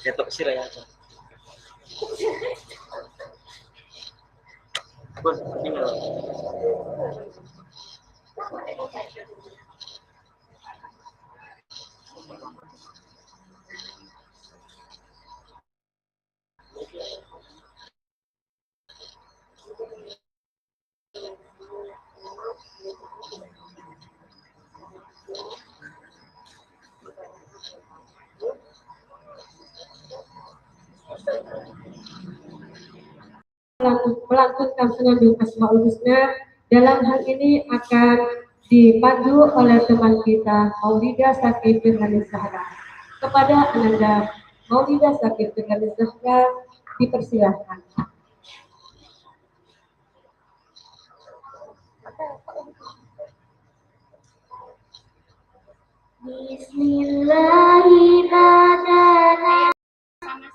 Ketok sirah ya. Pun tinggal. Melantunkan senandung Asmaul Husna. Dalam hal ini akan dipandu oleh teman kita Maulida Sakib Firdaus Zahra. Kepada Ananda Maulida Sakib Firdaus Zahra dipersilahkan. Bismillahirrahmanirrahim.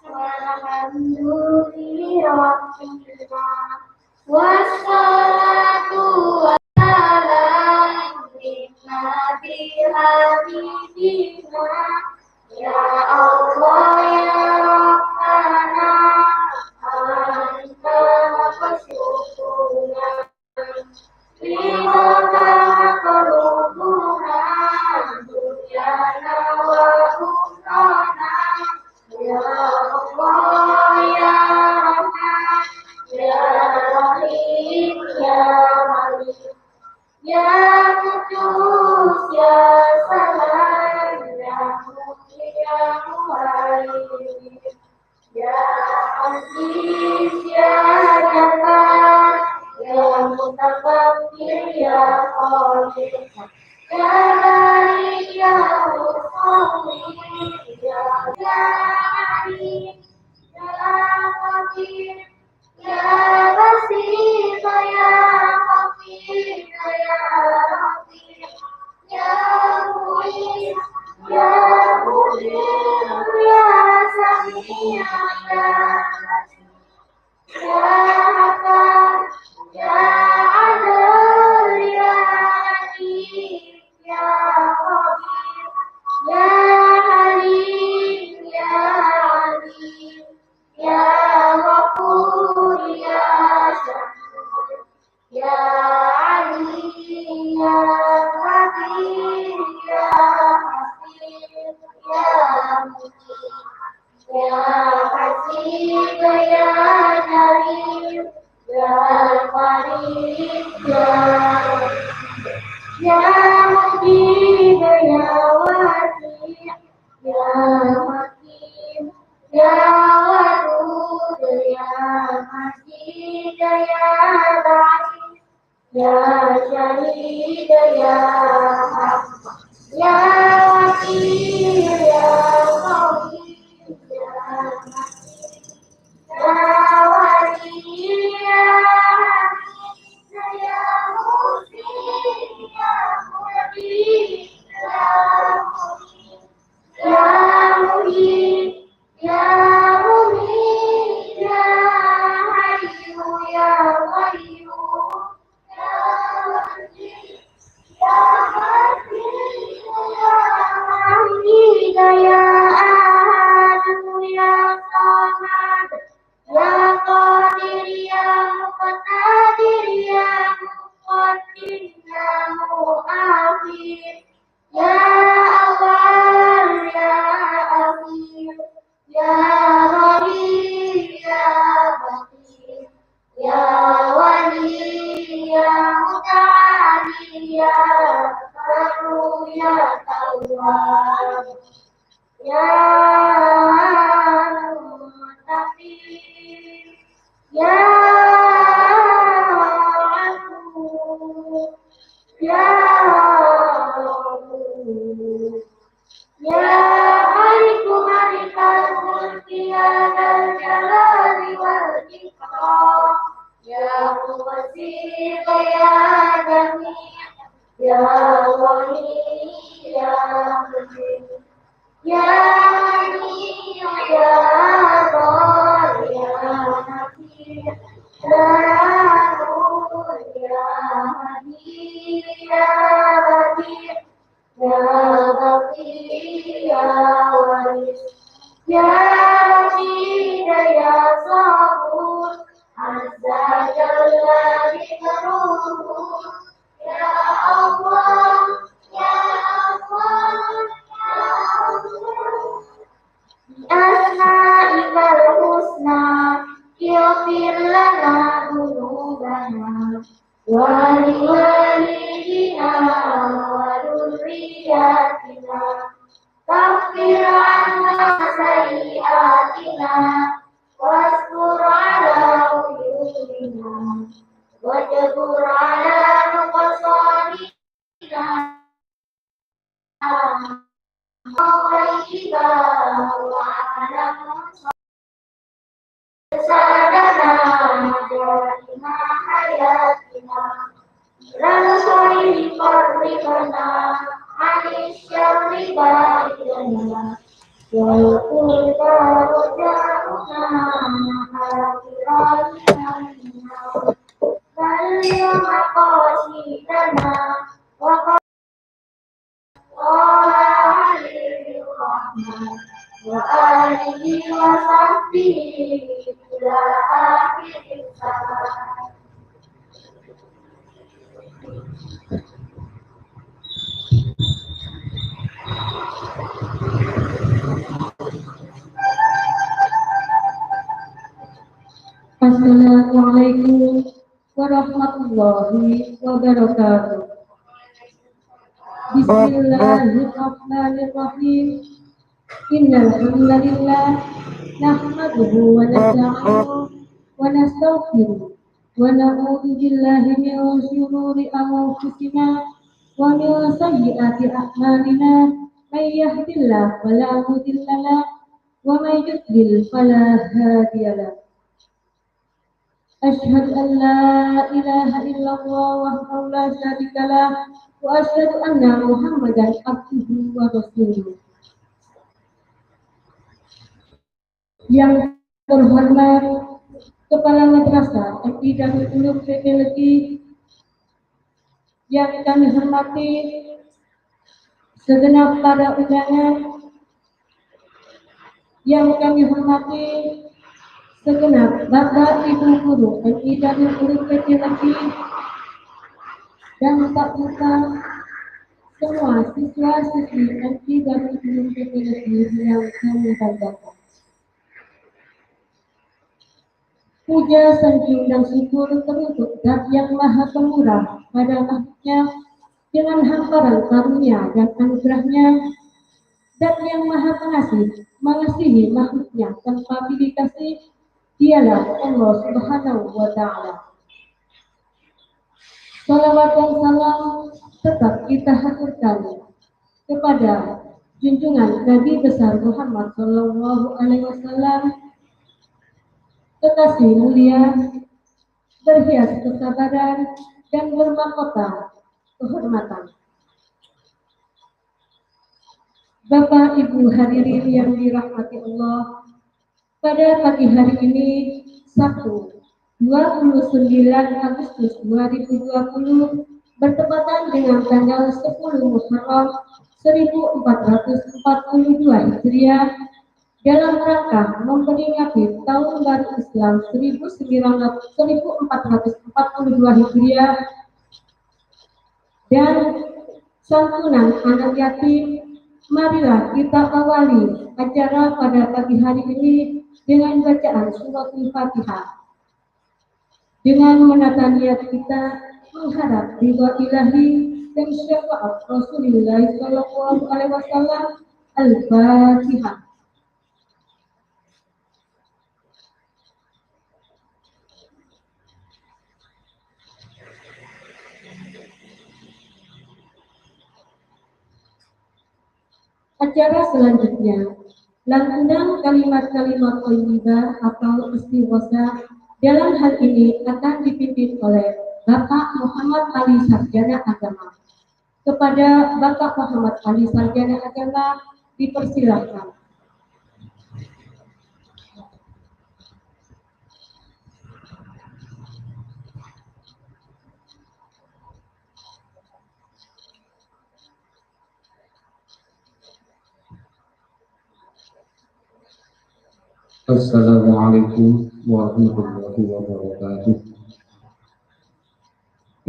Walhamdulillahirabbil wassalatu wassalamu ala habibina ya Allah ya Rabbana anta qasyukuna lima qulubuna dunyana wa ukhana ya Allah ya Rahman ya Rahim ya Malik ya Qudus ya Salam ya Mu'min ya Muhaimin ya Aziz ya Jabbar ya Mutakabbir ya Qadir ya Malik ya Muqawwim ya Alim ya Qadir ya Basir ya Khabir ya Rafiq ya Mu'in ya Mu'min ya Sami' ya Basir ya Hakam ya Adil ya Hakim ya Khabir ya Halim ya Alim ya Ghafur ya Syakur ya Ali ya Qadir ya Hafiz ya Muqim ya Hasib ya Jalim ya Qarib ya Mujib ya Wasi ya Hakim ya Wadud ya Majid ya Ba'id ya Syahid ya Haq ya Wakil ya Qawi ya Matin ya Wali ya Hamid ya Muhsin ya Mu'min ya Mu'min ya Mu'min ya Mu'min ya Hayyu ya Qayyum ya Wajid ya Wajid ya Wahid ya Ahad ya Samad ya Qadir ya Muqtadir ya Muqaddim ya Mu'akhir ya Awwal ya Akhir ya Rabi ya Baqir ya Wali ya Muta'ali ya Baru ya Tawwab ya Muttaqin ya Afu ya Rabu ya Maliku Malikal Mulki ya Dzal Jalali wal Ikram ya Muwassil ya Jami' ya Ghani ya Mujib ya Mani ya Dhar ya Nafi ya Nur lana dhunubana wa liwalidina wa dzurriyyatina waghfir 'anna sayyi'atina wastur 'ala uyunina wajbur 'ala nuqsanina wa wa'alam sadana jarima hayatina lal khairi qarribana anis syarri baridana wal qurba ruja'una akhirana bal yawma qasidana wa alihi wa alihi wa sahbihi ila akhir zaman. Assalamualaikum warahmatullahi wabarakatuh. Bismillahirrahmanirrahim. Innal hamdalillah nahmaduhu wa nasta'inuhu wa nastaghfiruh wa na'udzu billahi min shururi anfusina wa min sayyiati a'malina may yahdihillahu fala mudilla lahu wa may yudlil fala hadiya lahu. Asyhadu an la ilaha illallah wahdahu la syarika lah wa asyhadu anna Muhammadan abduhu wa rasuluh. Yang terhormat Kepala Madrasah Al-Hidayah Ulum PPLG, yang kami hormati segenap para undangan, yang kami hormati segenap Bapak Ibu Guru Al-Hidayah Ulum PPLG, dan tak lupa semua siswa-siswi Al-Hidayah Ulum PPLG yang kami banggakan. Puja, sanjung, dan syukur teruntuk Zat yang Maha Pemurah pada makhluknya dengan hamparan karunia dan anugerahnya. Zat yang Maha Pengasih mengasihi makhluknya tanpa pilih kasih, dialah Allah Subhanahu wa Ta'ala. Salawat dan salam tetap kita haturkan kepada junjungan Nabi besar Muhammad Sallallahu Alaihi Wasallam, kekasih mulia, berhias kesabaran dan bermahkota kehormatan. Bapak Ibu hadirin yang dirahmati Allah, pada pagi hari ini Sabtu 29 Agustus 2020 bertepatan dengan tanggal 10 Muharram 1442 Hijriah, dalam rangka memperingati Tahun Baru Islam 1442 Hijriah dan santunan anak yatim, marilah kita awali acara pada pagi hari ini dengan bacaan suratul Fatihah, dengan menata niat kita mengharap ridha ilahi dan syafaat Rasulullah Sallallahu Alaihi Wasallam. Al-Fatihah. Acara selanjutnya, lantunan kalimat-kalimat thayyibah atau istighosah dalam hal ini akan dipimpin oleh Bapak Muhammad Ali Sarjana Agama. Kepada Bapak Muhammad Ali Sarjana Agama dipersilahkan. Assalamualaikum warahmatullahi wabarakatuh.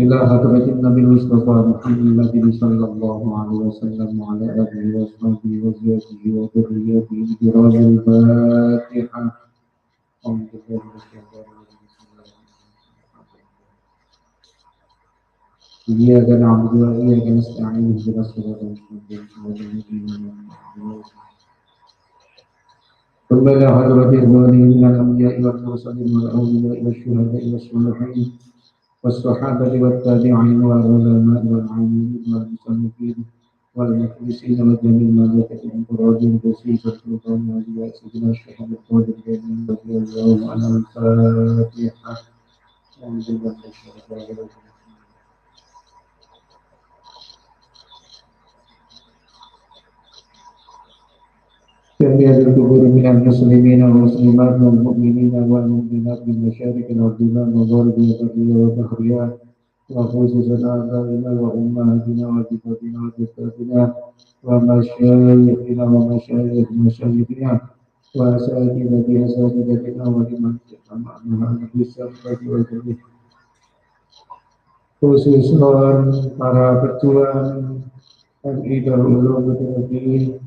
Ila hadratin Nabi Mustafa Muhammad sallallahu alaihi wasallam wa ala alihi wa sahbihi wa zawjihi wa dhurriyyatihi bi Fatihah. إياك نعبد وإياك نستعين اهدنا الصراط المستقيم صراط الذين أنعمت عليهم ثم إلى حضرة الظالمين من الأنبياء والمرسلين والأولياء والشهداء والصالحين والصحابة والتابعين والعلماء والعاملين والمصنفين والمخلصين وجميع الملائكة المقربين بصيغة سلطان الأولياء سيدنا الشيخ القادر الجليل رضي الله عنه الفاتحة. أعوذ بالله من الشيطان الرجيم. جميع القبور من المسلمين والمسلمات والمؤمنين والمؤمنات من مشارق الأرض والمغارب والبرية والبحرية وخصوصا آبائنا وأمهاتنا وجداتنا وجداتنا ومشايخنا ومشايخ مشايخنا وأساتذة أساتذتنا ولمن معنا بالسلامة والجميع khususnya para pejuang MI Darul Ulum Muhammadiyah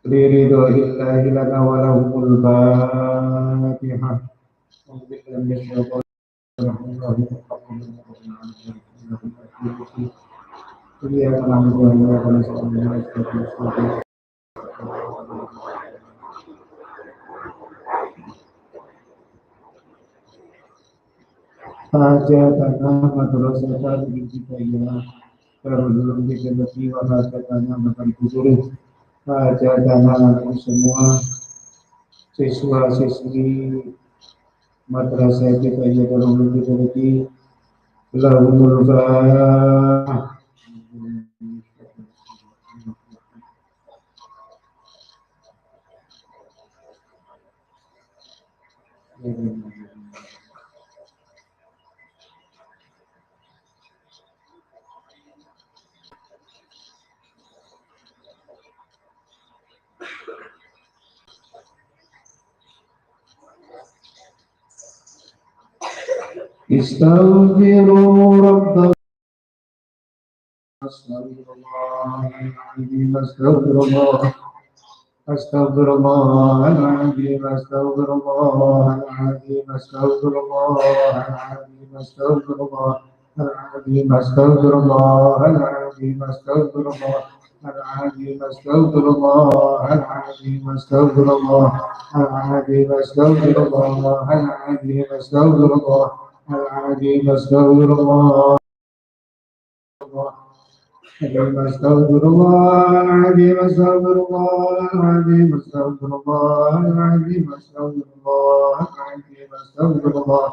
liridhoillahi lana wa lahumul Fatihah. Alhamdulillah min hajatana madrasatan ibtidaiyah Darul Ulum Muhammadiyah wa hajatana makan kubur hajatana kami semua siswa-siswi madrasah ibtidaiyah Darul Ulum Muhammadiyah lahumul Fatihah. Istaghfiru rabbakum astaghfirullahaladzim astaghfirullahaladzim astaghfirullahaladzim astaghfirullahaladzim astaghfirullahaladzim astaghfirullahaladzim astaghfirullahaladzim astaghfirullahaladzim astaghfirullahaladzim astaghfirullahaladzim astaghfirullah العظيم استغفر الله استغفر الله العظيم استغفر الله العظيم استغفر الله العظيم استغفر الله العظيم استغفر الله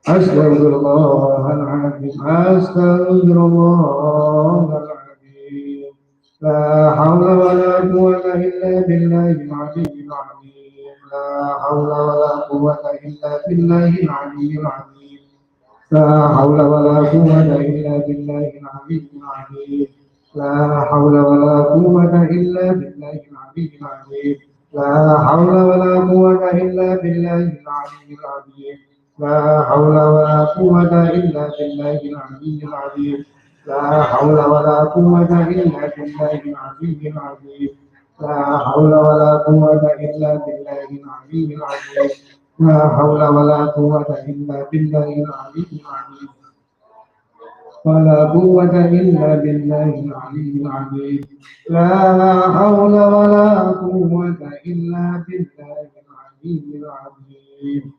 استغفر الله العظيم استغفر الله العظيم لا حول ولا قوة إلا بالله العلي العظيم لا حول ولا قوة إلا بالله العلي العظيم لا حول ولا قوة إلا بالله العلي العظيم لا حول ولا قوة إلا بالله العلي العظيم لا حول ولا قوة إلا بالله العلي العظيم لا حول ولا قوة إلا بالله العلي العظيم لا حول ولا قوة إلا بالله العلي العظيم لا حول ولا قوة إلا بالله العلي العظيم لا حول ولا قوة إلا بالله العلي العظيم ولا قوة إلا بالله العلي العظيم لا حول ولا قوة إلا بالله العلي العظيم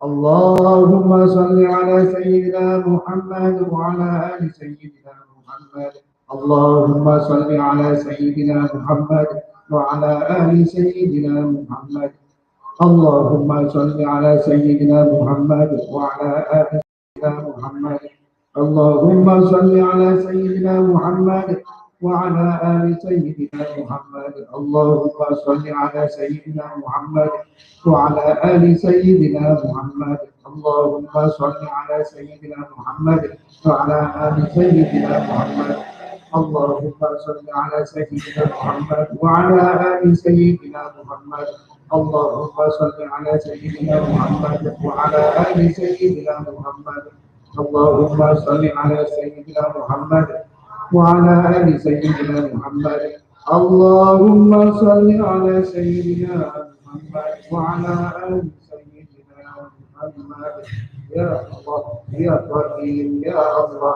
اللهم صل على سيدنا محمد وعلى آل سيدنا محمد اللهم صل على سيدنا محمد وعلى آل سيدنا محمد اللهم صل على سيدنا محمد وعلى آل سيدنا محمد اللهم صل على سيدنا محمد وعلى آل سيدنا محمد اللهم صل على سيدنا محمد وعلى آل سيدنا محمد اللهم صل على سيدنا محمد وعلى آل سيدنا محمد اللهم صل على سيدنا محمد وعلى آل سيدنا محمد اللهم صل على سيدنا محمد وعلى آل سيدنا محمد اللهم صل على سيدنا محمد وعلى آل سيدنا محمد اللهم صل على سيدنا محمد وعلى آل سيدنا محمد يا الله يا رحيم يا الله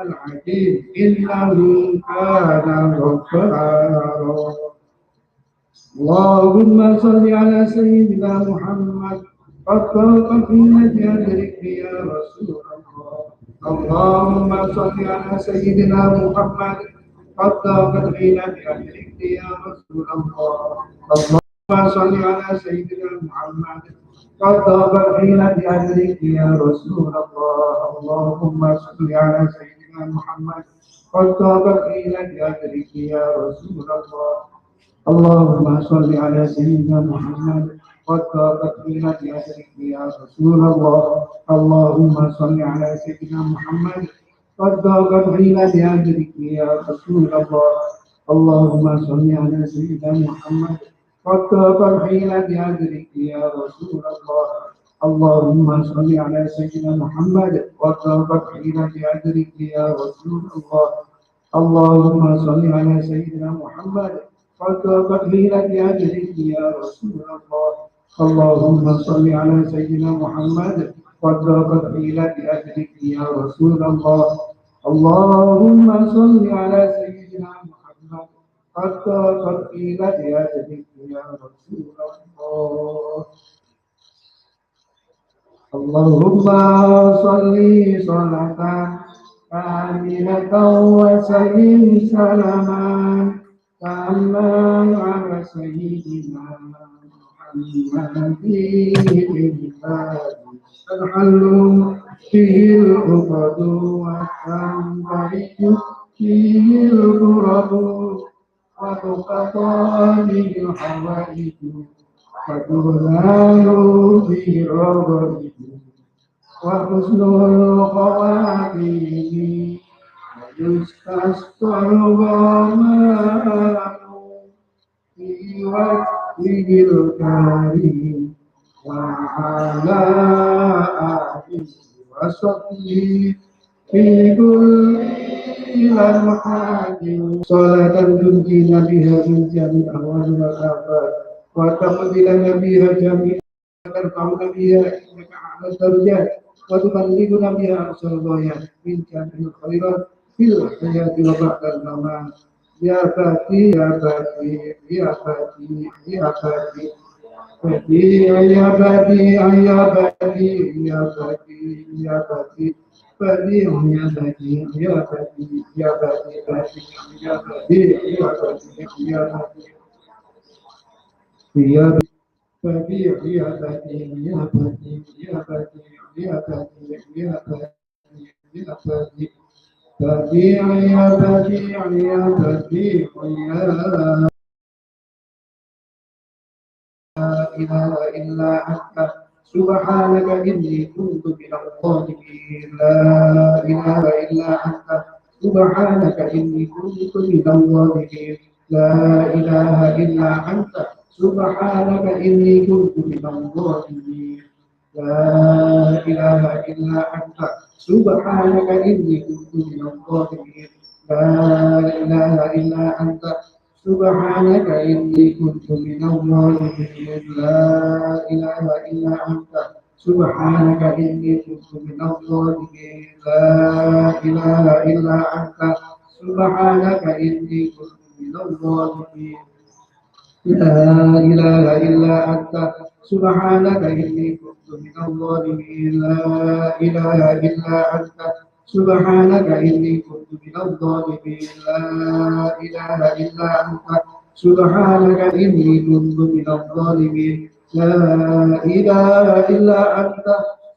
الحكيم إنه كان غفارا. اللهم صل على سيدنا محمد قد طاقت في أجرك يا رسول الله. اللهم صل على سيدنا محمد قد طاقت في أجرك يا رسول الله. اللهم صل على سيدنا محمد قد طاقت في أجرك يا رسول الله. اللهم صل على سيدنا محمد قد طاقت في أجرك يا رسول الله. اللهم صل على سيدنا محمد قد طابت لنا بأجرك يا رسول الله. اللهم صل على سيدنا محمد قد طابت لنا بأجرك يا رسول الله. اللهم صل على سيدنا محمد قد طابت لنا بأجرك يا رسول الله. اللهم صل على سيدنا محمد قد طابت لنا بأجرك يا رسول الله. اللهم صل على سيدنا محمد قد طابت ليلة أجلك يا رسول الله. اللهم صل على سيدنا محمد قد طابت ليلة أجلك يا رسول الله. اللهم صل على سيدنا محمد قد طابت ليلة أجلك يا رسول الله. اللهم صل صلاة كاملة وسلم سلاما تاما على سيدنا محمد الحل فيه العقد والتنبرج فيه الغرب وتقطع به الحوائج وتبلى به الرغب وحسن الخواتيم ويستسقى الغمام في وجهه الكريم وعلى آله وصحبه في كل لمحة صلاة تنجينا بها من جميع الأهوال والآفات وتقضي لنا بها جميع ترفعنا بها إنك أعلى الدرجات وتبلغنا بها أقصى الغايات من جميع الخيرات في الحياة وبعد الممات. يا فاتي يا فاتي يا فاتي يا فاتي بديع يا بديع يا بديع يا بديع يا بديع بديع يا بديع يا بديع يا بديع يا بديع يا بديع يا بديع بديع يا بديع يا بديع يا بديع يا بديع يا بديع يا بديع بديع يا بديع يا بديع يا لا إله إلا أنت سبحانك إني كنت من الظالمين. لا إله إلا أنت سبحانك إني كنت من الظالمين. لا إله إلا أنت سبحانك إني كنت من الظالمين. لا إله إلا أنت سبحانك إني كنت من الظالمين. لا إله إلا أنت سبحانك إني كنت من الظالمين. لا إله إلا أنت سبحانك إني كنت من الظالمين. لا إله إلا أنت سبحانك إني كنت من الظالمين. لا إله إلا أنت سبحانك إني كنت من الظالمين. لا إله إلا أنت سبحانك إني كنت من الظالمين. لا إله إلا أنت سبحانك إني كنت من الظالمين. لا إله إلا أنت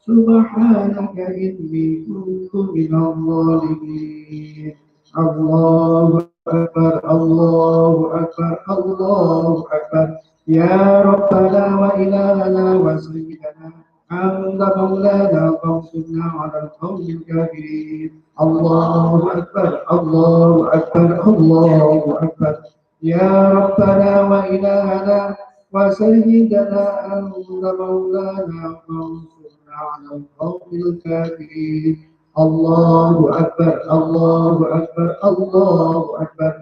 سبحانك إني كنت من الظالمين. الله أكبر الله أكبر الله أكبر. يا ربنا وإلهنا وسيدنا أنت مولانا فانصرنا على القوم الكافرين. الله أكبر الله أكبر الله أكبر. يا ربنا وإلهنا وسيدنا أنت مولانا فانصرنا على القوم الكافرين. الله أكبر الله أكبر الله أكبر.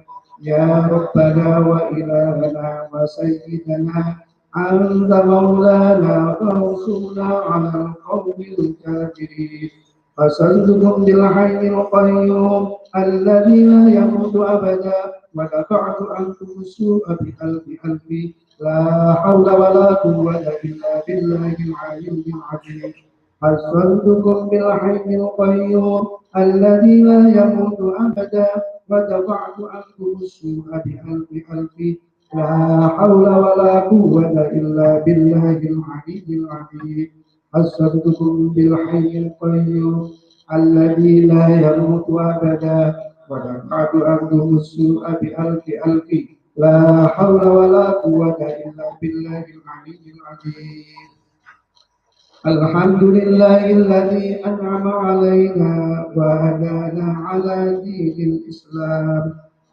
يا ربنا وإلهنا وسيدنا أنت مولانا فانصرنا على القوم الكافرين. أسألكم بالحي القيوم الذي لا يموت أبدا ودفعت عنكم السوء بألف ألف لا حول ولا قوة إلا بالله العلي العظيم. أسألكم بالحي القيوم الذي لا يموت أبدا ودفعت عنكم السوء بألف ألف لا حول ولا قوة إلا بالله العلي العظيم. أسألكم بالحي القيوم الذي لا يموت أبدا ودفعت عنكم السوء بألف ألف لا حول ولا قوة إلا بالله العلي العظيم. الحمد لله الذي أنعم علينا وهدانا على دين الإسلام.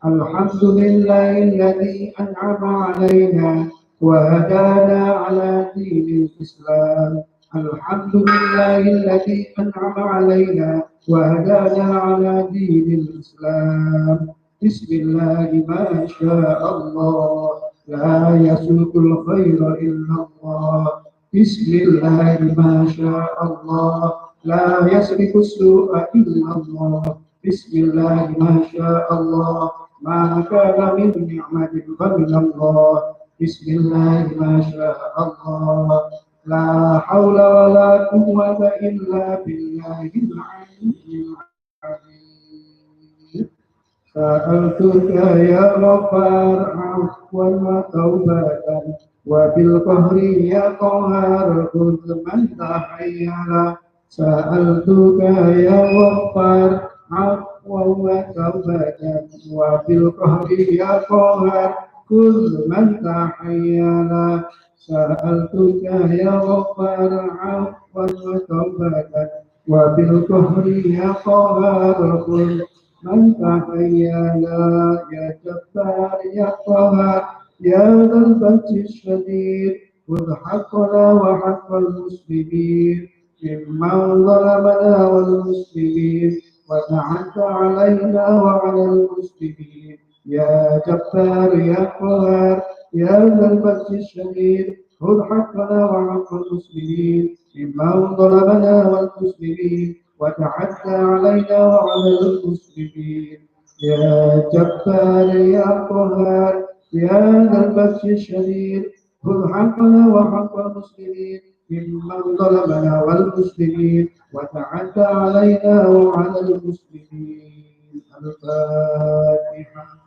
الحمد لله الذي أنعم علينا وهدانا على دين الإسلام. الحمد لله الذي أنعم علينا وهدانا على دين الإسلام. بسم الله ما شاء الله لا يسوق الخير إلا الله. بسم الله ما شاء الله لا يسبق السوء إلا الله. بسم الله ما شاء الله ما كان من نعمة فمن الله. بسم الله ما شاء الله لا حول ولا قوة إلا بالله العلي العظيم. سألتك يا غفار عفوا وتوبة وبالقهر يا قهار خذ من تحيلا. سألتك يا غفار عفوا وتوبة وبالقهر يا قهار خذ من تحيلا. سألتك يا غفار عفوا وتوبة وبالقهر يا قهار خذ من تحيلا. يا جبار يا قهار يا ذا البأس الشديد خذ حقنا وحق المسلمين ممن ظلمنا والمسلمين وتعدى علينا وعلى المسلمين. يا جبار يا قهار يا ذا البأس الشديد خذ حقنا وحق المسلمين ممن ظلمنا والمسلمين وتعدى علينا وعلى المسلمين. يا جبار يا قهار يا ذا البأس الشديد خذ حقنا وحق المسلمين ممن ظلمنا والمسلمين وتعدى علينا وعلى المسلمين. الفاتحة.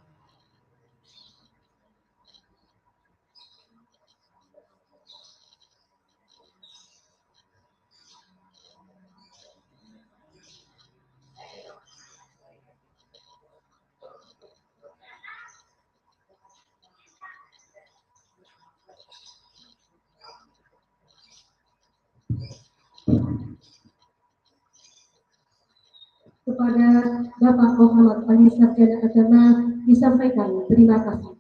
Kepada Bapak Muhammad Ali Sarjana Agama disampaikan terima kasih.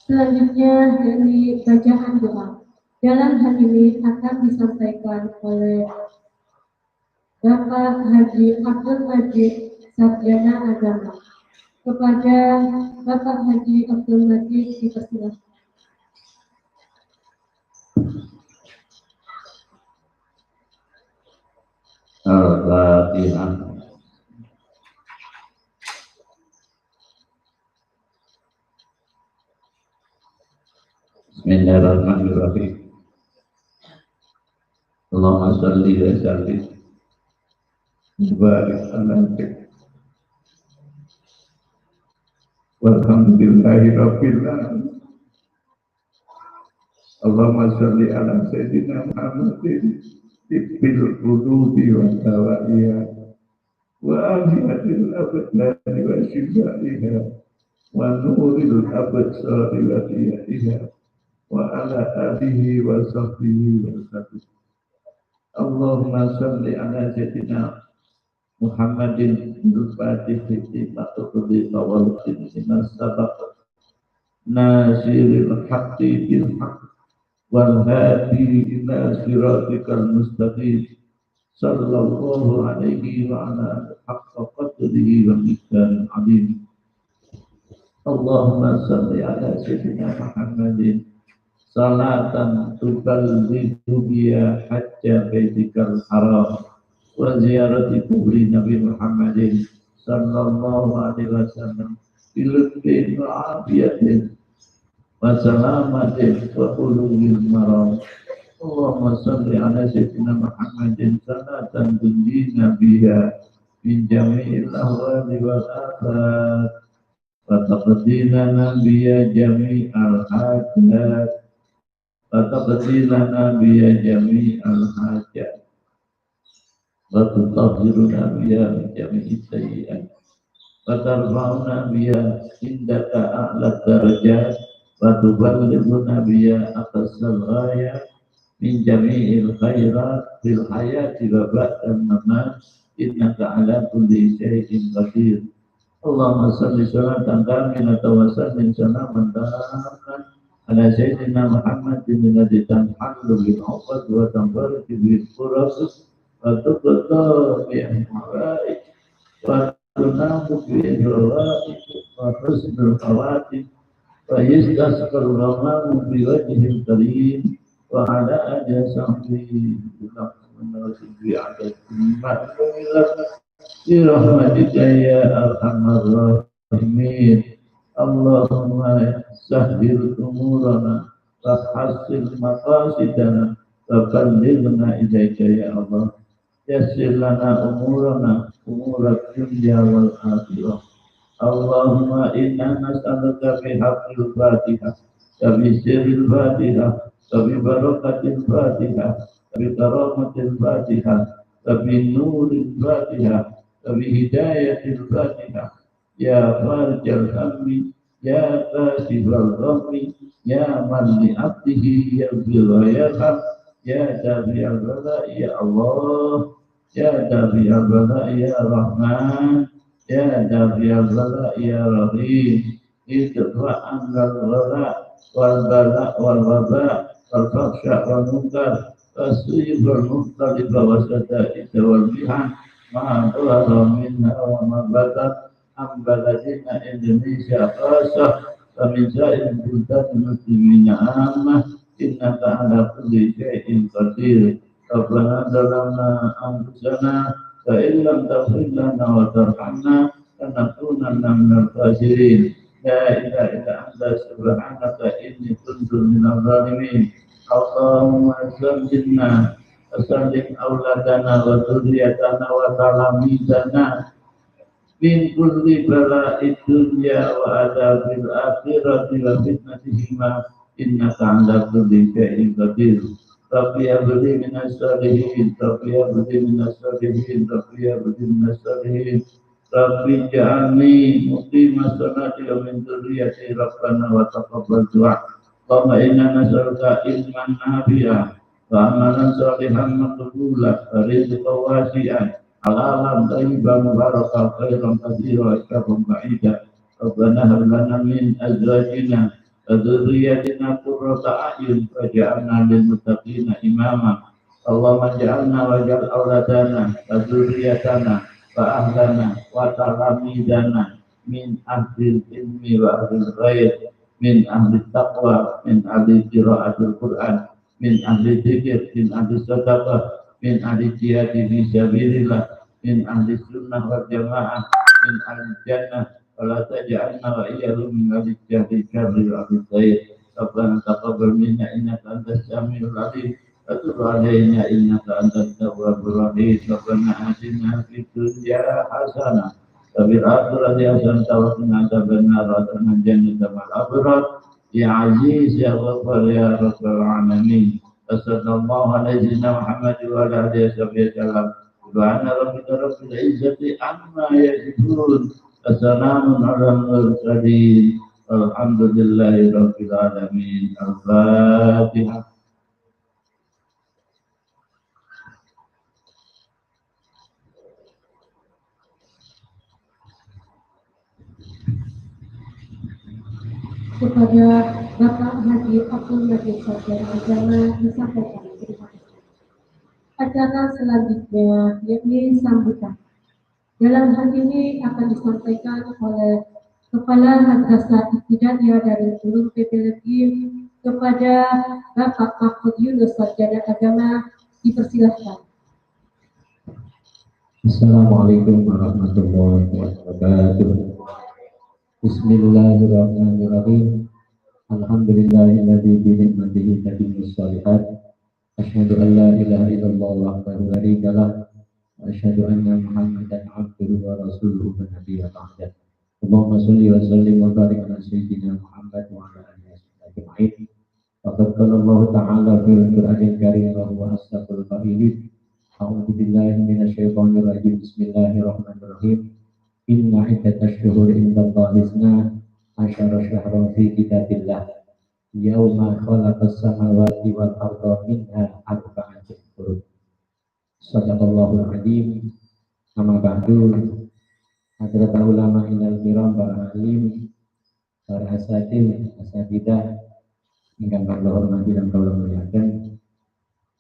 Selanjutnya dari bacaan doa. Dalam hal ini akan disampaikan oleh Bapak Haji Abdul Majid Sarjana Agama. Kepada Bapak Haji Abdul Majid dipersilakan. Al-Fatihah. Bismillahirrahmanirrahim. Allahumma shalli wa sallim wa barik ala walhamdulillahi rabbil alamin. Allahumma shalli ala sayyidina Muhammadin tibbil qulubi wa dawaiha wa afiyatil abdani wa shifaiha wa nuril absari wa diyaiha wa ala alihi wa sahbihi wa sallam. Allahumma salli ala sayyidina Muhammadin al-Fatihi lima ughliqa wal lima sabaqa nasiril haqqi bil haqq wal hadi ila siratikal mustaqim sallallahu alaihi wa ala haqqa qadrihi wa miqdaril azim. Allahumma salli ala sayyidina Muhammadin salatan tuballighu biha hajja baitikal haram wa ziyarati kubri Nabi Muhammadin sallallahu alaihi wasallam bilutfin wa afiyatin wa salamatin wa ulul maram. Allahumma salli ala sayyidina Muhammadin salatan tunjina biha min jami'il ahwali wal afat wa taqdilana biha jami'al hajat wa taqdilana biha jami'al hajat wa tutahhiruna biha min jami'is sayyi'at wa tarfa'una biha indaka a'la darajat wa tuballighuna biha aqsal ghayat min jami'il khairat fil hayati wa ba'dal mamat innaka ala kulli syai'in qadir. Allahumma salli salatan kamilatan wa sallim salaman taman ala sayyidina Muhammadin alladhi tanhallu bil 'uqad wa tanfariju bil furas wa tuqta bi al-hawaij wa tunamu bi al-rawaij wa husnul khawatim wa yastasqal ghamamu bi wajhil karim wa ala alihi sahbihi bi bi rahmatika ya arhamar rahimin. Allahumma sahhil umurana wa hassil maqasidana wa ballighna ilaika ya Allah. Yassir lana umurana umurat dunya wal akhirah. Allahumma inna nas'aluka bi haqqil Fatihah wa bi sirril Fatihah wa bi barakatil Fatihah wa bi karamatil Fatihah wa bi nuril Fatihah wa bi hidayatil Fatihah ya farjal hammi ya kasifal ghammi ya man li abdihi yaghfir wa yarham ya dafi'al bala ya Allah ya dafi'al bala ya Rahman ya dafi'al bala ya Rahim idfa anil bala wal bala wal waba wal fakhsha wal munkar wasuyib wal mukhtalif wa sada'id wal bihan ma dhara minha wa ma batat am baladina Indonesia khasah wa min sa'il buldan muslimina ammah innaka ala kulli syai'in qadir. Rabbana zalamna anfusana fa in lam taghfir lana wa tarhamna lanakunanna minal khasirin. La ilaha illa anta subhanaka inni kuntu minadh dhalimin. Allahumma sallimna wa sallim auladana wa dzurriyyatana wa talamidana min kulli bala'id dunya wa adabil akhirati wa fitnatihima innaka ala kulli syai'in qadir. Rabbi habli minas salihin, Rabbi habli minas salihin, Rabbi habli minas salihin, Rabbi ja'alni muqimas salati wa min dzurriyyati rabbana wa taqabbal du'a. Allahumma inna nas'aluka ilman nafi'an wa amalan salihan maqbulan wa rizqan wasi'an halalan thayyiban mubarakan khairan katsiran syarran ba'ida. Rabbana hab lana min azwajina wa dzurriyyatina qurrata a'yun waj'alna lil muttaqina imama. Allahumma ij'alna waj'al auladana wa dzurriyyatana wa ahlana wa talamidana min ahlil ilmi wa ahlil ghair min ahli taqwa min ahli qiraatil Qur'an min ahli dzikir min ahli sadaqah min ahli jihad fi sabilillah min ahli sunnah wal jamaah min ahli jannah wa la taj'alna wa iyyahum min ahli jahli syarri wa ahli khair. Rabbana taqabbal minna innaka antas samiul alim wa tub 'alaina innaka antat tawwabur rahim. Rabbana atina fid dunya hasanah wa fil akhirati hasanah wa qina adzabannar. Rabbana jannata mal abrar ya aziz ya ghaffar ya rabbal alamin. Sallallahu alaihi Muhammad wa ala alihi wasallam. Subhana rabbika rabbil izzati amma yasifun. Wassalamun ala mursalin. Alhamdulillahi rabbil alamin. Al-Fatihah. Kepada Bapak Haji Abdul Majid Sarjana Agama disampaikan terima kasih. Acara selanjutnya yakni sambutan. Dalam hal ini akan disampaikan oleh Kepala Madrasah Ibtidaiyah dari Ulum PP Legim kepada Bapak Mahfud Yunus Sarjana Agama, dipersilahkan. Assalamualaikum warahmatullahi wabarakatuh. Bismillahirrahmanirrahim. Alhamdulillahilladzi bi ni'matihi tatimmus shalihat. Asyhadu an la ilaha illallah wahdahu la syarika lah. Wa asyhadu anna Muhammadan abduhu wa rasuluhu wa nabiyyu ba'da. Allahumma shalli wa sallim wa barik ala sayyidina Muhammad wa ala alihi ajma'in. Faqad qala Allah ta'ala fil Qur'anil karim wa huwa asdaqul qa'ilin. A'udzu billahi minasyaitonir rajim. Bismillahirrahmanirrahim. Inna iddatash syuhuri indallahi isna asyara syahran fi kitabillah yauma khalaqas samawati wal arda minha arba'atun hurum. Shadaqallahul azim. Amma ba'du. Hadratul ulama ilal kiram para alim, para asatidz, asatidzah ingkang kula hormati dan kula muliakan,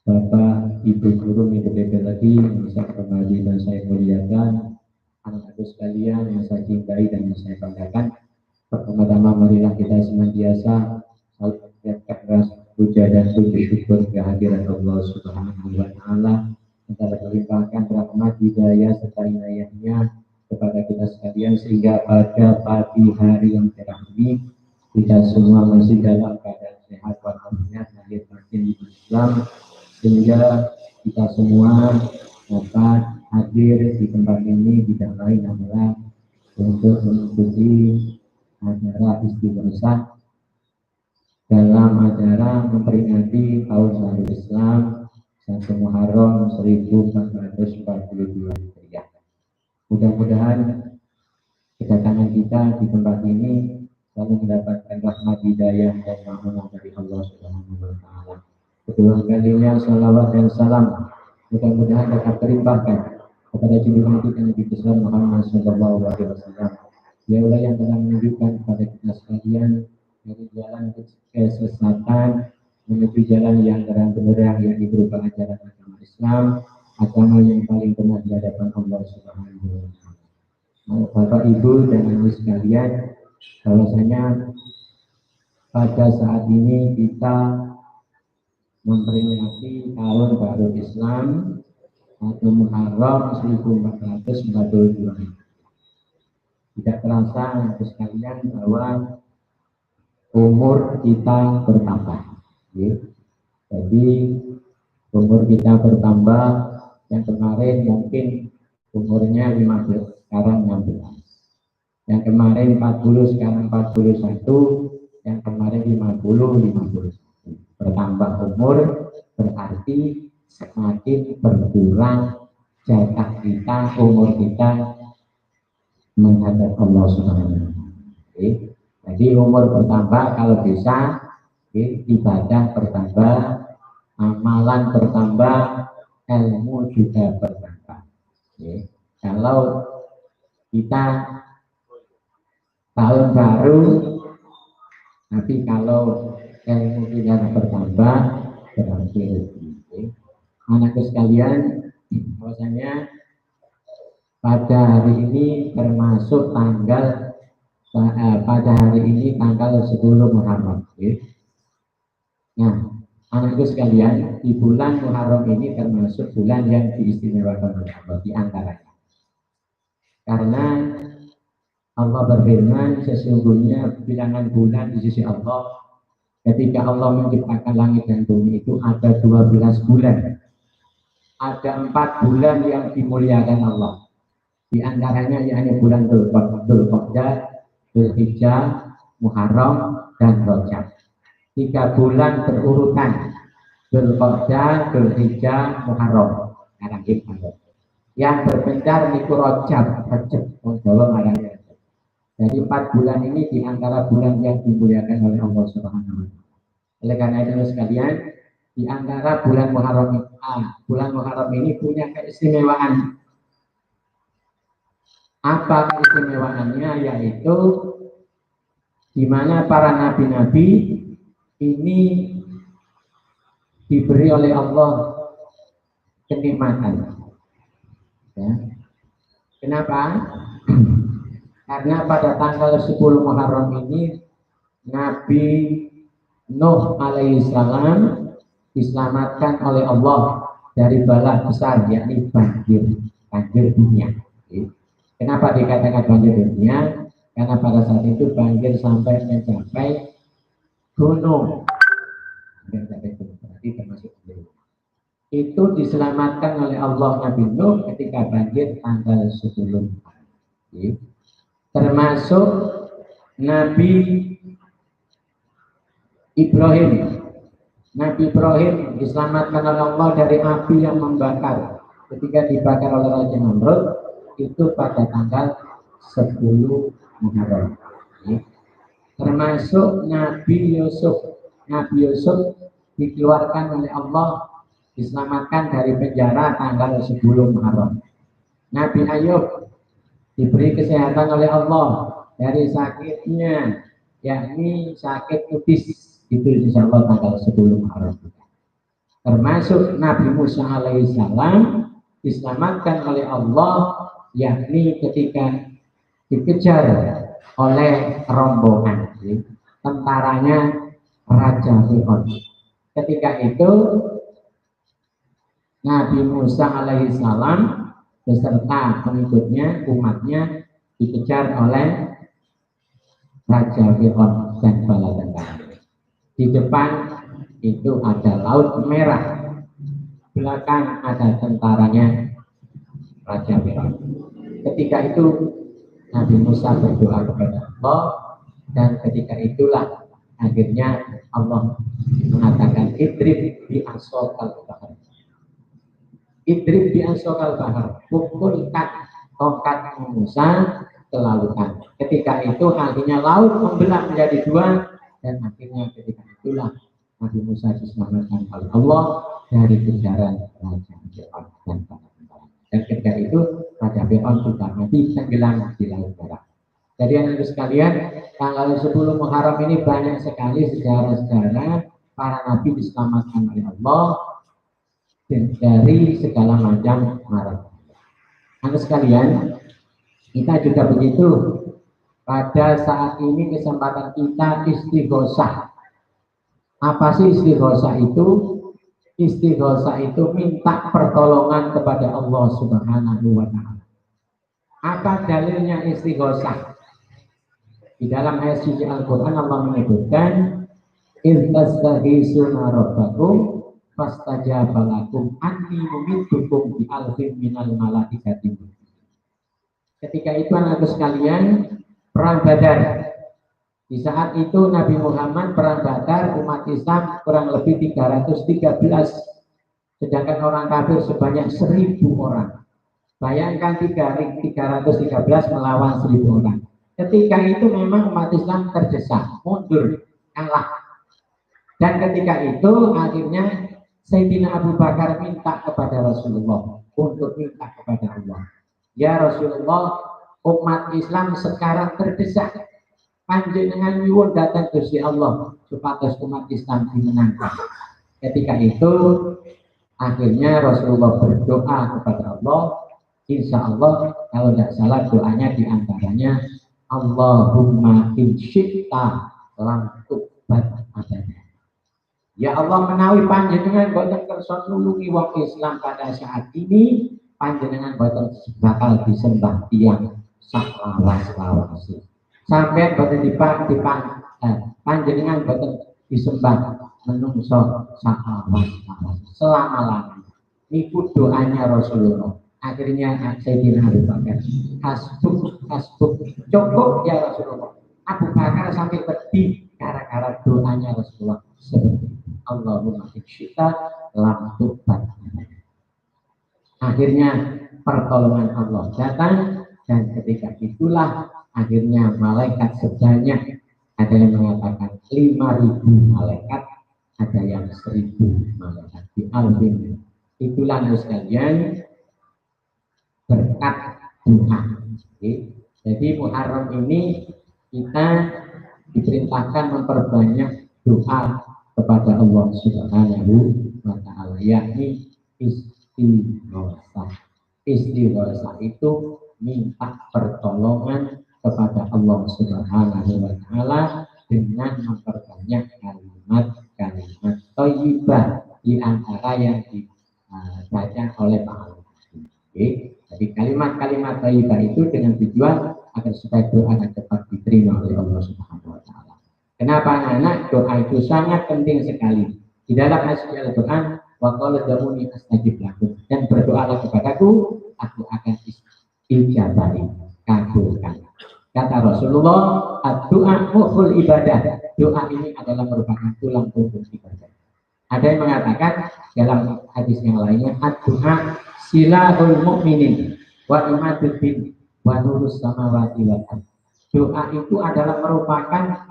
Bapak, Ibu guru PPP lagi yang saya hormati dan saya muliakan, anak-anak sekalian yang saya cintai dan yang saya banggakan. Pertama-tama marilah kita senantiasa saling mengucapkan rasa puja dan puji syukur kehadiran Allah Subhanahu wa taala yang telah melimpahkan rahmat, hidayah serta inayahnya kepada kita sekalian, sehingga pada pagi hari yang cerah ini kita semua masih dalam keadaan sehat walafiat lahir batin di Islam, sehingga kita semua dapat hadir di tempat ini tidak lain adalah untuk mengikuti acara istighosah dalam acara memperingati tahun baru Islam 1 Muharram 1442 Hijriah. Mudah-mudahan kedatangan kita di tempat ini selalu mendapatkan rahmat, hidayah dan rahmat dari Allah Subhanahu wa taala. Kedua kalinya salawat dan salam mudah-mudahan dapat terlimpahkan kepada junjungan kita Nabi besar Muhammad sallallahu alaihi wasallam. Dialah yang telah menunjukkan kepada kita sekalian dari jalan kesesatan menuju jalan yang terang benderang, yakni berupa ajaran agama Islam, agama yang paling benar di hadapan Allah Subhanahu wa taala. Bapak, Ibu dan Ibu sekalian, bahwasanya pada saat ini kita memperingati tahun baru Islam 1 Muharram 1442. Tidak terasa Ibu sekalian bahwa umur kita bertambah. Jadi umur kita bertambah, yang kemarin mungkin umurnya 15, sekarang 16. Yang kemarin 40, sekarang 41. Yang kemarin 50. Bertambah umur berarti semakin berkurang jatah kita, umur kita menghadap Allah Subhanahu wa taala. Jadi umur bertambah kalau bisa, ibadah bertambah, amalan bertambah, ilmu juga bertambah. Kalau kita tahun baru, tapi kalau ilmu kita bertambah, berarti rugi. Anakku sekalian, bahwasanya pada hari ini termasuk tanggal tanggal 10 Muharram. Nah, anakku sekalian, di bulan Muharram ini termasuk bulan yang diistimewakan oleh Allah di antaranya. Karena Allah berfirman, sesungguhnya bilangan bulan di sisi Allah ketika Allah menciptakan langit dan bumi itu ada 12 bulan. Ada 4 bulan yang dimuliakan Allah. Di antaranya yakni bulan Dzulqa'dah, Dzulhijjah, Muharram, dan Rajab. 3 bulan berurutan, Dzulqa'dah, Dzulhijjah, Muharram. Yang berpencar niku Rajab, Jawa marane. Jadi 4 bulan ini di antara bulan yang dimuliakan oleh Allah Subhanahu wa taala. Oleh karena itu sekalian, di antara bulan Muharram ini punya keistimewaan. Apa keistimewaannya? Yaitu di mana para nabi-nabi ini diberi oleh Allah kenikmatan. Ya. Kenapa? Karena pada tanggal 10 Muharram ini Nabi Nuh alaihissalam diselamatkan oleh Allah dari bala besar, yakni banjir. banjir dunia. Kenapa dikatakan banjir dunia? Karena pada saat itu banjir sampai mencapai gunung. Berarti termasuk banjir. Itu diselamatkan oleh Allah Nabi Nuh ketika banjir tanggal 10. Termasuk Nabi Ibrahim. Nabi Ibrahim diselamatkan oleh Allah dari api yang membakar ketika dibakar oleh Raja Namrud itu pada tanggal 10 Muharram. Termasuk Nabi Yusuf. Nabi Yusuf dikeluarkan oleh Allah, diselamatkan dari penjara tanggal 10 Muharram. Nabi Ayub diberi kesehatan oleh Allah dari sakitnya, yakni sakit kutis, itu insya Allah tanggal 10 Muharram. Termasuk Nabi Musa alaihissalam diselamatkan oleh Allah, yakni ketika dikejar oleh rombongan tentaranya Raja Fir'aun. Ketika itu Nabi Musa alaihissalam beserta pengikutnya, umatnya dikejar oleh Raja Fir'aun dan bala tentaranya. Di depan itu ada Laut Merah, belakang ada tentaranya Raja Fir'aun. Ketika itu Nabi Musa berdoa kepada Allah, dan ketika itulah akhirnya Allah mengatakan idrib bi asokal bahar. Idrib bi asokal bahar, pukulkan tongkat Musa ke lautan. Ketika itu akhirnya laut membelah menjadi dua, dan akhirnya ketika itulah Nabi Musa diselamatkan oleh Allah dari kejaran Raja Fir'aun dan para tentaranya. Dan ketika itu Raja Fir'aun sudah mati tenggelam di Laut Merah. Jadi anak sekalian, tanggal 10 Muharram ini banyak sekali sejarah-sejarah para nabi diselamatkan oleh Allah dari segala macam mara. Anak sekalian, kita juga begitu. Pada saat ini kesempatan kita istighosah. Apa sih istighosah itu? Istighosah itu minta pertolongan kepada Allah Subhanahu wa Ta'ala. Apa dalilnya istighosah? Di dalam ayat suci Al-Quran Allah menyebutkan Irtastaghisuna rabbakum fastajaba lakum anni mumiddukum bi alfin minal malaikati. Ketika itu anak sekalian, perang Badar. Di saat itu Nabi Muhammad perang Badar, umat Islam kurang lebih 313, sedangkan orang kafir sebanyak 1000 orang. Bayangkan 313 melawan 1000 orang. Ketika itu memang umat Islam terdesak, mundur, kalah. Dan ketika itu akhirnya Sayyidina Abu Bakar minta kepada Rasulullah untuk minta kepada Allah. Ya Rasulullah, umat Islam sekarang terdesak. Panjenengan nyuwun datang Gusti Allah supaya umat Islam dimenangkan. Ketika itu akhirnya Rasulullah berdoa kepada Allah. Insya Allah kalau tidak salah doanya diantaranya Allahumma in syi'ta lam tuqbal adanya. Ya Allah, menawi panjenengan boten kersa nulungi wong Islam pada saat ini, panjenengan boten bakal disembah tiyang saklawas-lawase. Sampai boten panjenengan boten disembah menungso saklawas-lawase selama-lamanya. Niku doanya Rasulullah. Akhirnya Sayyidina Abu Bakar, hasbuk, cukup ya Rasulullah. Abu Bakar sampai pedih gara-gara doanya Rasulullah. Allahumma ikhsyita lam tuqbal. Akhirnya pertolongan Allah datang, dan ketika itulah akhirnya malaikat sebanyak, ada yang mengatakan 5.000 malaikat, ada yang 1.000 malaikat di al-bin. Itulah sekalian berkat doa. Jadi Muharram ini kita diperintahkan memperbanyak doa kepada Allah Subhanahu wa Ta'ala, yakni istighosah. Istighosah itu minta pertolongan kepada Allah Subhanahu wa Ta'ala dengan memperbanyak kalimat-kalimat thayyibah di antara yang dibaca oleh para ulama. Jadi kalimat-kalimat thayyibah itu dengan tujuan agar supaya doa cepat diterima oleh Allah Subhanahu wa taala. Kenapa anak-anak? Doa itu sangat penting sekali. Di dalam ayat Al-Qur'an, wa qala ud'uni astajib lakum, dan berdoalah kepadaku, aku akan ijabahi, kabulkan. Kata Rasulullah, doa mukhul ibadah. Doa ini adalah merupakan tulang punggung ibadah. Ada yang mengatakan dalam hadis yang lainnya, doa silahul mu'minin wa imaduddin wa nurus samawati wal ardh. Doa itu adalah merupakan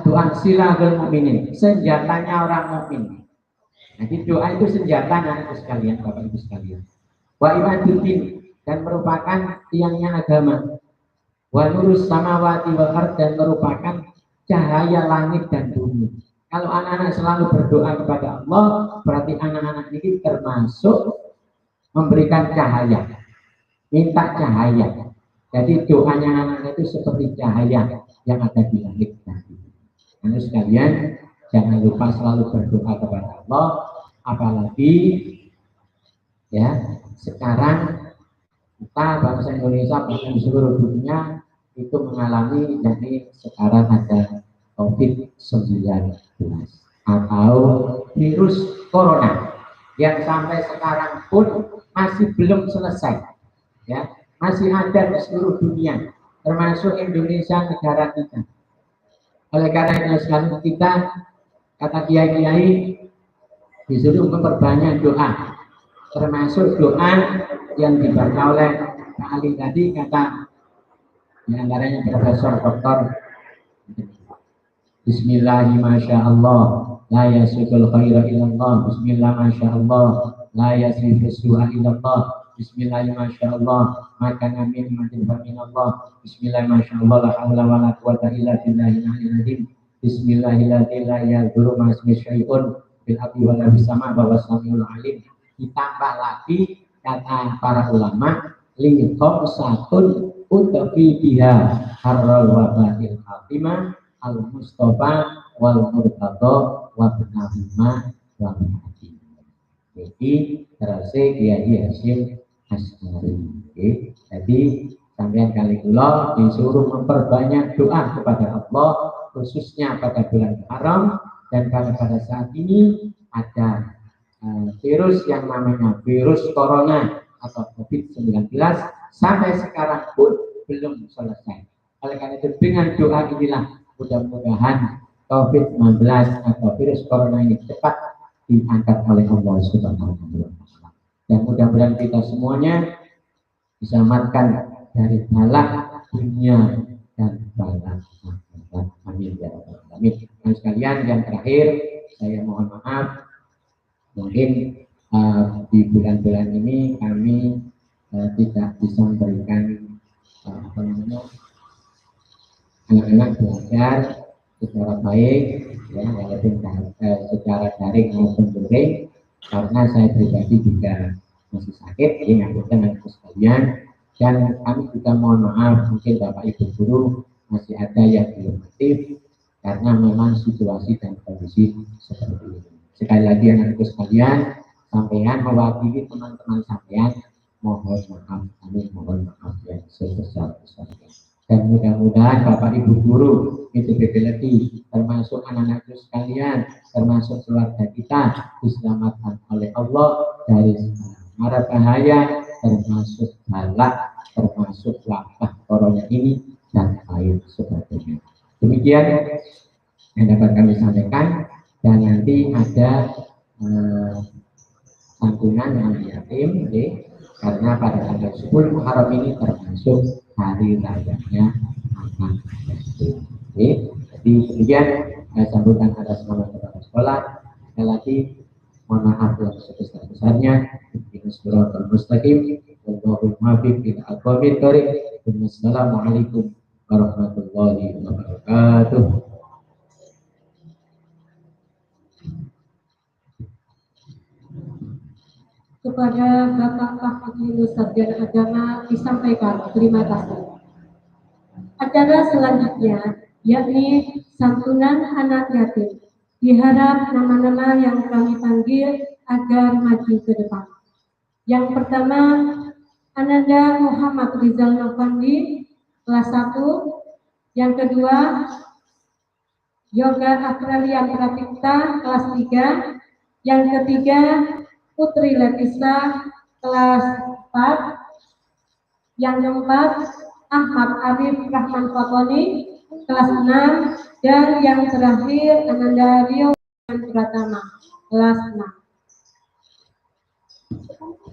doa silahul mu'minin, senjatanya orang mukmin. Jadi doa itu senjata anak sekalian, Bapak Ibu sekalian. Wa imaduddin, dan merupakan tiangnya agama. Wa nurus samawati wal ardh, dan merupakan cahaya langit dan bumi. Kalau anak-anak selalu berdoa kepada Allah, berarti anak-anak ini termasuk memberikan cahaya, minta cahaya. Jadi doanya anak-anak itu seperti cahaya yang ada di langit dan bumi. Nah, sekalian, jangan lupa selalu berdoa kepada Allah, apalagi ya sekarang kita bangsa Indonesia bahkan di seluruh dunia itu mengalami, jadi sekarang ada COVID-19 atau virus corona yang sampai sekarang pun masih belum selesai, ya, masih ada di seluruh dunia, termasuk Indonesia, negara kita. Oleh karena itu sekarang kita, kata kiai-kiai, disuruh memperbanyak doa, termasuk doa yang dibaca oleh Pak Ali tadi, kata di antaranya Profesor Dr. Bismillahirrahmanirrahim, la yasriqul khaira illallah, bismillah masyaallah, la yasrifus su'a illallah, bismillahirrahmanirrahim, maka amin matin Allah, bismillah masyaallah, la haula wala quwata illa billahil aliyyil azim, bismillahirrahmanirrahim, la yadurru ma'asmi syai'un bil ardi wala fis sama' wa wasamiul alim. Ditambah lagi kata para ulama, li khamsatun utafi biha harral wabail khatimah al mustafa wal murtada wa binahuma wa binahim. Jadi terasa Kiai Hasyim Asy'ari. Jadi sampean kali kula disuruh memperbanyak doa kepada Allah, khususnya pada bulan Haram, dan pada saat ini ada virus yang namanya virus corona atau COVID-19 sampai sekarang pun belum selesai. Oleh karena itu dengan doa inilah mudah-mudahan COVID-19 atau virus corona ini cepat diangkat oleh Allah Subhanahu wa taala. Dan mudah-mudahan kita semuanya diselamatkan dari bala dunia dan bala akhirat. Amin ya rabbal alamin. Dan sekalian, yang terakhir saya mohon maaf, mungkin di bulan-bulan ini kami tidak bisa memberikan anak-anak belajar secara baik, ya, walaupun secara daring maupun luring, karena saya pribadi juga masih sakit, ini ngapunten anak sekalian, dan kami juga mohon maaf, mungkin Bapak Ibu guru masih ada yang belum aktif karena memang situasi dan kondisi seperti ini. Sekali lagi anak-anakku sekalian, sampean mewakili teman-teman sampean, mohon maaf, kami mohon maaf yang sebesar-besarnya. Dan mudah-mudahan Bapak Ibu guru itu lebih termasuk anak-anakku sekalian, termasuk keluarga kita, diselamatkan oleh Allah dari mara bahaya, termasuk balak, termasuk wabah corona ini dan lain sebagainya. Demikian yang dapat kami sampaikan. Dan nanti ada santunan yang yatim, karena pada tanggal 10 Muharram ini termasuk hari rayanya anak SD. Jadi demikian sambutan atas nama kepala sekolah. Sekali lagi mohon maaf yang sebesar-besarnya. Bismillahirrahmanirrahim. Mustaqim. Wallahul muwaffiq ila aqwamit thoriq. Wassalamualaikum warahmatullahi wabarakatuh. Kepada Bapak Fakih Sarjana Agama disampaikan terima kasih. Acara selanjutnya yakni santunan anak yatim. Diharap nama-nama yang kami panggil agar maju ke depan. Yang pertama, Ananda Muhammad Rizal Novandi, kelas 1. Yang kedua, Yoga Aprilia Pratikta, kelas 3. Yang ketiga, Putri Letisa, kelas 4. Yang keempat, Ahmad Arif Rahman Fatoni, kelas 6. Dan yang terakhir, Ananda Rio Pratama, kelas 6.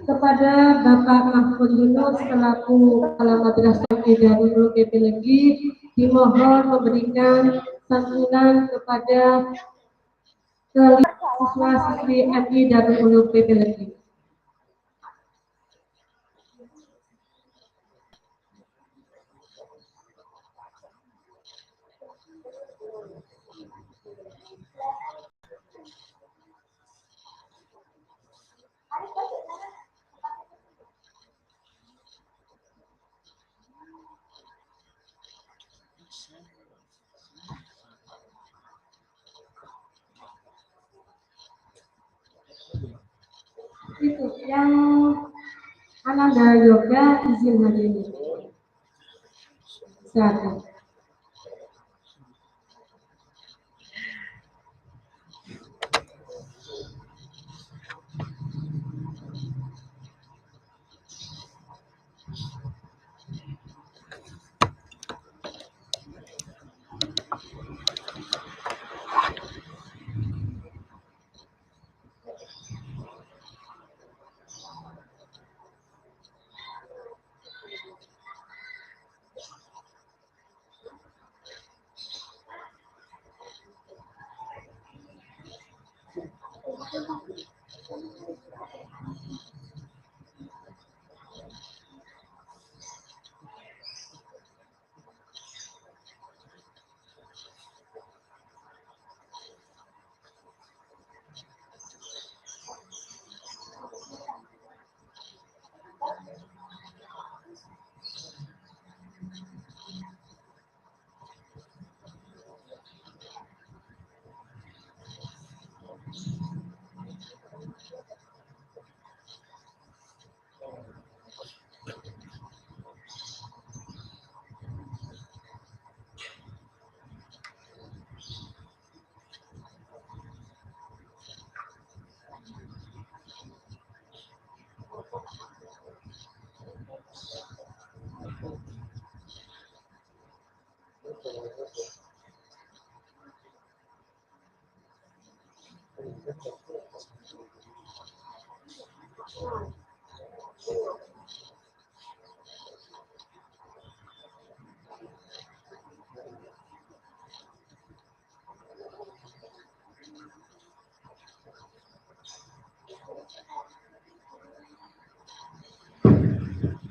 Kepada Bapak Mahfud Yunus selaku Kepala Madrasah Darul Kepelegi dimohon memberikan santunan kepada siswa siswi MI Darul Kepelegi. Itu yang Ananda Yoga izin hari ini. Silakan.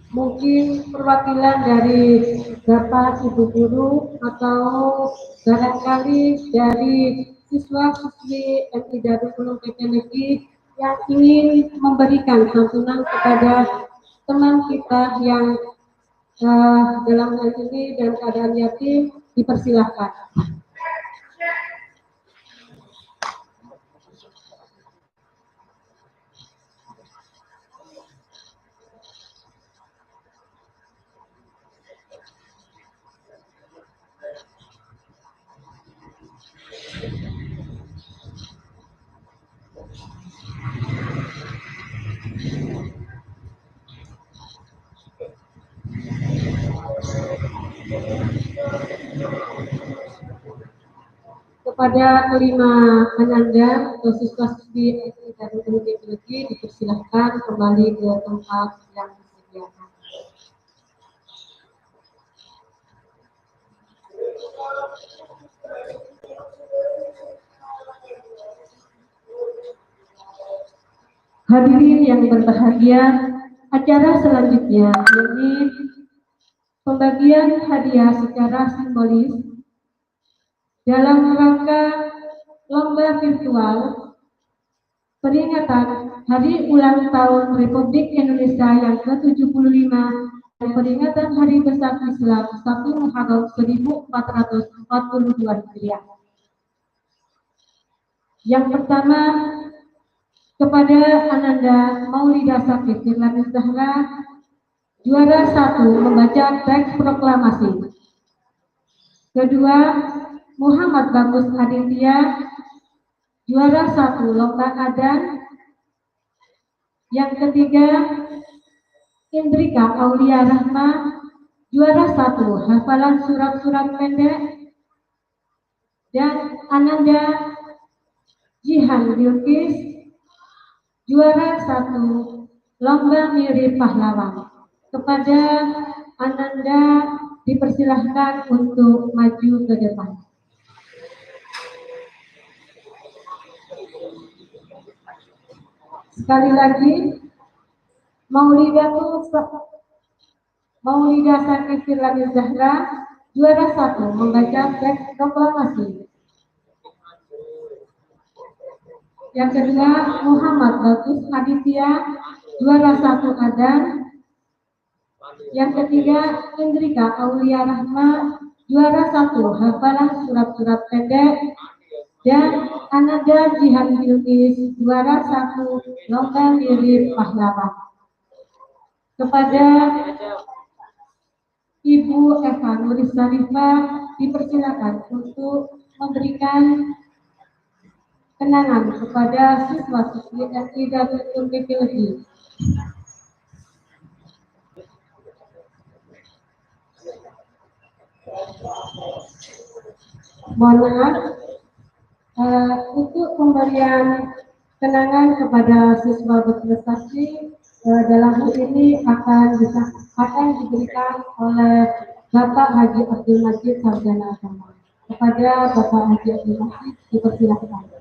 Mungkin perwakilan dari Bapak Ibu Guru atau barangkali dari siswa-siswi MI Darul Kepelegi yang ingin memberikan santunan kepada teman kita yang dalam hal ini dan keadaan yatim, dipersilahkan. Kepada kelima Ananda atau siswa-siswi MI Darul Kepelegi dipersilahkan kembali ke tempat yang disediakan. Hadirin yang berbahagia, acara selanjutnya yakni pembagian hadiah secara simbolis dalam rangka lomba virtual peringatan Hari Ulang Tahun Republik Indonesia yang ke-75 dan peringatan Hari Besar Islam 1 Muharram 1442 Hijriah. Yang pertama, kepada Ananda Maulida Sakit Firlani Zahra, juara 1 membaca teks proklamasi. Kedua, Muhammad Bagus Aditya, juara 1 lomba adan. Yang ketiga, Indrika Aulia Rahma, juara 1 hafalan surat-surat pendek. Dan Ananda Jihan Bilkis, juara 1 lomba mirip pahlawan. Kepada Ananda dipersilahkan untuk maju ke depan. Sekali lagi, Maulida Sakit Firlani Zahra, juara 1 membaca teks proklamasi. Yang kedua, Muhammad Bagus Aditya, juara 1 adan. Yang ketiga, Indrika Aulia Rahma, juara 1 hafalan surat-surat pendek. Dan Ananda Jihan Bilkis, juara 1 lomba mirip pahlawan. Kepada Ibu Eva Nuris Sarifah dipersilakan untuk memberikan kenangan kepada siswa-siswi SI Darul Ulum Teknologi. Mohon maaf, untuk pemberian kenangan kepada siswa berprestasi dalam hal ini akan diberikan oleh Bapak Haji Abdul Majid Sarjana Agama. Kepada Bapak Haji Abdul Majid dipersilakan.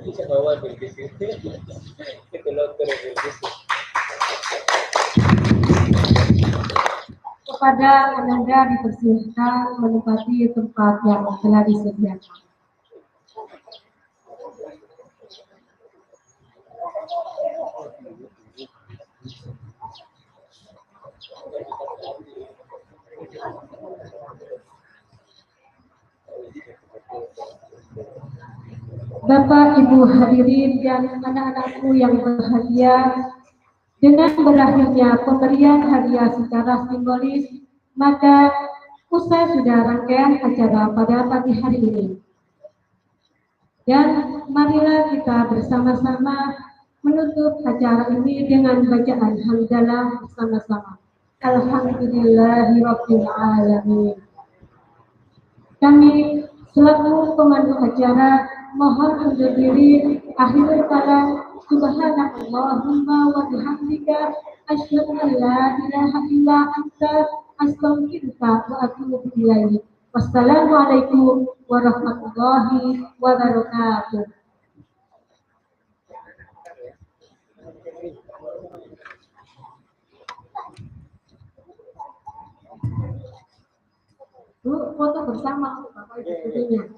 Bisa bawa Bilkis itu. Itu loker Bilkis. Kepada Ananda dipersilahkan menempati tempat yang telah disediakan. Bapak, Ibu hadirin dan anak-anakku yang berbahagia, dengan berakhirnya pemberian hadiah secara simbolis, maka usai sudah rangkaian acara pada pagi hari ini. Dan marilah kita bersama-sama menutup acara ini dengan bacaan hamdalah bersama-sama. Alhamdulillahirabbil alamin. Kami selaku pemandu acara mohon undur diri. Akhirul kalam, subhanakallahumma wa bihamdika asyhadu an la ilaha illa anta astaghfiruka wa atubu ilaik. Wassalamualaikum warahmatullahi wabarakatuh. Bu, foto bersama Bapak Ibu.